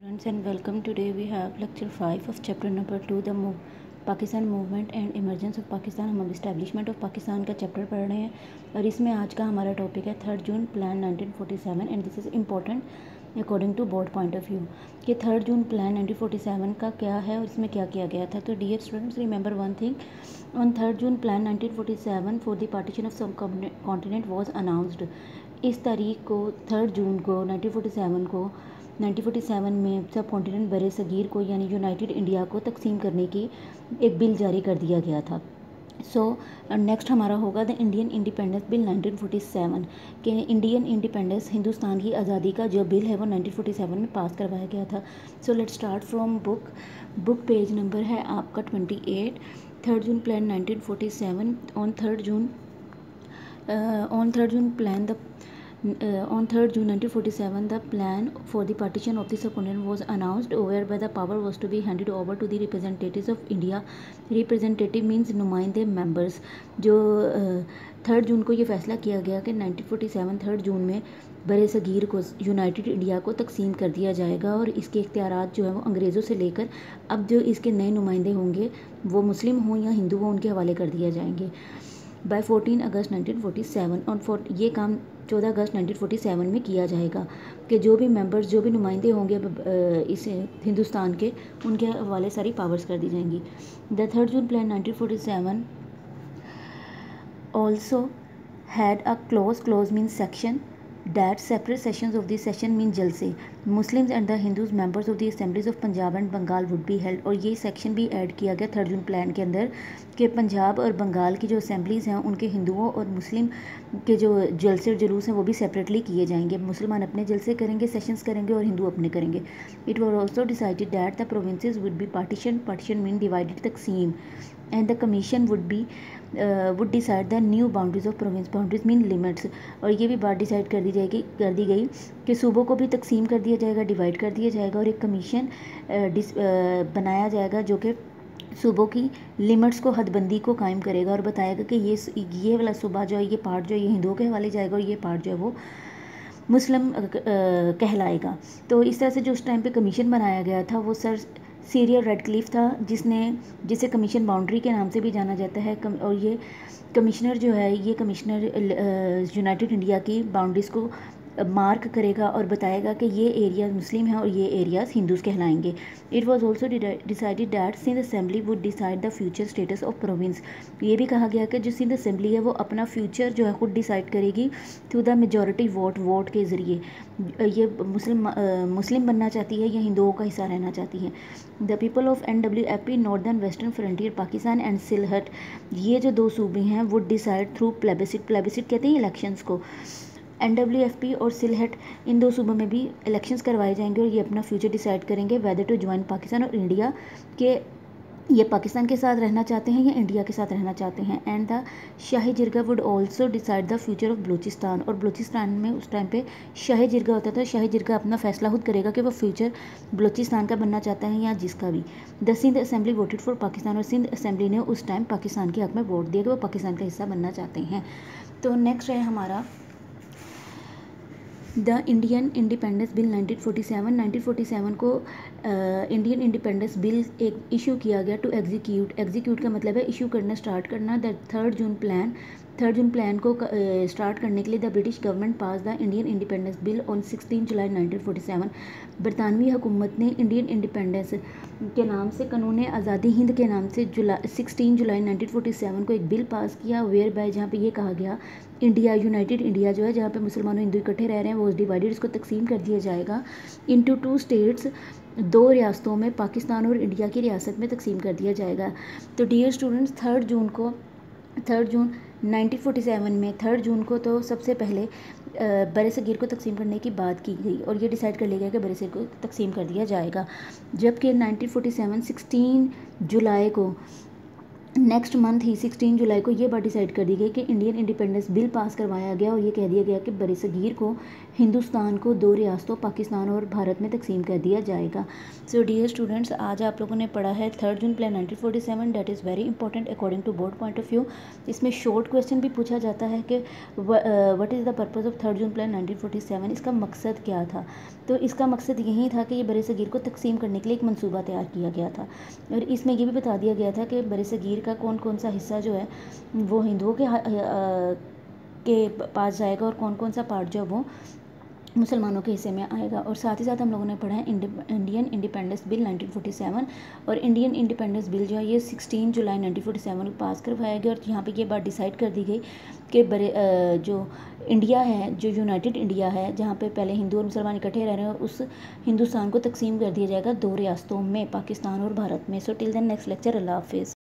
Friends and welcome. Today we have lecture 5 of chapter number 2 the Pakistan movement and emergence of Pakistan. हम अब establishment of Pakistan का chapter पढ़ रहे हैं और इसमें आज का हमारा टॉपिक है 3 June plan 1947 and this is important according to board point of view कि 3 जून प्लान 1947 का क्या है और इसमें क्या किया गया था. तो dear students remember one thing, on 3 June plan 1947 for the partition of subcontinent was announced. इस तारीख को 3 जून को 1947 में सब कॉन्टिनेंट बरे सगीर को यानी यूनाइटेड इंडिया को तकसीम करने की एक बिल जारी कर दिया गया था. नेक्स्ट हमारा होगा द इंडियन इंडिपेंडेंस बिल 1947 के इंडियन इंडिपेंडेंस हिंदुस्तान की आज़ादी का जो बिल है वो 1947 में पास करवाया गया था. Let's start from book page number है आपका 28. 3 June plan 1947 on 3 June plan the on 3 June 1947, the plan for the partition of the subcontinent was announced, whereby the power was to be handed over to the representatives of India. Representative means नुमाइंदे members. जो 3 जून को ये फैसला किया गया कि 1947 3 जून में बरे सगीर को यूनाइटेड इंडिया को तकसीम कर दिया जाएगा और इसके इख्तियारात जो है वो अंग्रेज़ों से लेकर अब जो इसके नए नुमाइंदे होंगे वो मुस्लिम हों या हिंदू हों उनके हवाले कर दिया जाएंगे. बाय 14 अगस्त 1947 और ये काम 14 अगस्त 1947 में किया जाएगा कि जो भी मेंबर्स जो भी नुमाइंदे होंगे इस हिंदुस्तान के उनके हवाले सारी पावर्स कर दी जाएंगी. The 3 June plan 1947 also had a close mean section that separate sessions of the session mean जलसे Muslims and the Hindus members of the assemblies of Punjab and Bengal would be held. और ये section भी add किया गया 3 June plan के अंदर कि पंजाब और बंगाल की जो असेंबलीज़ हैं उनके हिंदुओं और मुस्लिम के जो जलसे और जुलूस हैं वो भी सेपरेटली किए जाएंगे. मुसलमान अपने जलसे करेंगे, सेशंस करेंगे और हिंदू अपने करेंगे. It was also decided that the provinces would be partition mean divided तकसीम and the commission would decide the new boundaries of province. Boundaries mean limits. और ये भी बात डिसाइड कर दी गई कि सूबों को भी तकसीम कर दिया जाएगा, डिवाइड कर दिया जाएगा और एक कमीशन बनाया जाएगा जो कि सूबों की लिमिट्स को हदबंदी को कायम करेगा और बताएगा कि ये वाला सूबा जो है ये पार्ट जो है ये हिंदुओं के हवाले जाएगा और ये पार्ट जो है वो मुस्लिम कहलाएगा. तो इस तरह से जो उस टाइम पे कमीशन बनाया गया था वो सर सीरियल रेडक्लिफ था जिसे कमीशन बाउंड्री के नाम से भी जाना जाता है. और ये कमिश्नर जो है ये कमिश्नर यूनाइटेड इंडिया की बाउंड्रीज़ को मार्क करेगा और बताएगा कि ये एरियाज मुस्लिम हैं और ये एरियाज हिंदूज कहलाएंगे. It was also decided that Sindh assembly would decide the future status of province. ये भी कहा गया कि जो सिंध असेंबली है वो अपना फ्यूचर जो है खुद डिसाइड करेगी थ्रू द मेजॉरिटी वोट के ज़रिए. ये मुस्लिम बनना चाहती है या हिंदुओं का हिस्सा रहना चाहती है. The people of NWFP northern western frontier Pakistan and Sylhet, ये जो दो सूबे हैं वुड डिसाइड थ्रू प्लेबिसिट कहते हैं इलेक्शंस को. NWFP और सिलहट इन दो सूबों में भी इलेक्शंस करवाए जाएंगे और ये अपना फ्यूचर डिसाइड करेंगे वेदर टू ज्वाइन पाकिस्तान और इंडिया के ये पाकिस्तान के साथ रहना चाहते हैं या इंडिया के साथ रहना चाहते हैं. And the Shahi Jirga would also decide the future of Balochistan. और बलूचिस्तान में उस टाइम पे शाही जिरगा होता था. शाही जिरगा अपना फैसला खुद करेगा कि वो फ्यूचर बलूचिस्तान का बनना चाहता है या जिसका भी. The Sindh assembly voted for Pakistan. और सिंध असेंबली ने उस टाइम पाकिस्तान के हक में वोट दिया कि वो पाकिस्तान का हिस्सा बनना चाहते हैं. तो नेक्स्ट है हमारा द इंडियन इंडिपेंडेंस बिल 1947 को इंडियन इंडिपेंडेंस बिल एक इशू किया गया टू एग्जीक्यूट का मतलब है इशू करना, स्टार्ट करना. द 3 जून प्लान को स्टार्ट करने के लिए the British government pass the Indian independence bill on 16 जुलाई 1947. बरतानवी हुकूमत ने इंडियन इंडिपेंडेंस के नाम से कानून आज़ादी हिंद के नाम से 16 जुलाई 1947 को एक बिल पास किया वेयर बाय जहाँ पे ये कहा गया इंडिया यूनाइटेड इंडिया जो है जहाँ पे मुसलमान हिंदू इकट्ठे रह रहे हैं वो डिवाइडेड, इसको तकसीम कर दिया जाएगा इनटू 2 स्टेट्स. 2 रियासतों में पाकिस्तान और इंडिया की रियासत में तकसीम कर दिया जाएगा. तो डियर स्टूडेंट्स 3 जून 1947 में 3 जून को तो सबसे पहले बरे सगीर को तकसीम करने की बात की गई और ये डिसाइड कर लिया गया कि बरे सगीर को तकसीम कर दिया जाएगा. जबकि 1947 16 जुलाई को नेक्स्ट मंथ ही 16 जुलाई को ये बात डिसाइड कर दी गई कि इंडियन इंडिपेंडेंस बिल पास करवाया गया और ये कह दिया गया कि बरे सगीर को हिंदुस्तान को 2 रियासतों पाकिस्तान और भारत में तकसीम कर दिया जाएगा। सो डियर स्टूडेंट्स, आज आप लोगों ने पढ़ा है 3rd June plan 1947, that is very important according to board point of view. इसमें शॉर्ट क्वेश्चन भी पूछा जाता है कि what is the purpose of 3rd June plan 1947, इसका मकसद क्या था। तो इसका मकसद यही था कि ये बर सग़ीर को तकसीम करने के लिए एक मंसूबा तैयार किया गया था, और इसमें ये भी बता दिया गया था कि बर सग़ीर का कौन कौन सा हिस्सा जो है वो हिंदुओं के पास जाएगा और कौन कौन सा पार्ट जो है वो मुसलमानों के हिस्से में आएगा। और साथ ही साथ हम लोगों ने पढ़ा है इंडियन इंडिपेंडेंस बिल 1947, और इंडियन इंडिपेंडेंस बिल जो है ये 16 जुलाई 1947 को पास करवाया गया। और यहाँ पे ये बात डिसाइड कर दी गई कि जो इंडिया है, जो यूनाइटेड इंडिया है, जहाँ पे पहले हिंदू और मुसलमान इकट्ठे रह रहे हैं, उस हिंदुस्तान को तकसीम कर दिया जाएगा 2 रियासतों में, पाकिस्तान और भारत में। So till then next lecture, अल्लाह हाफिज़।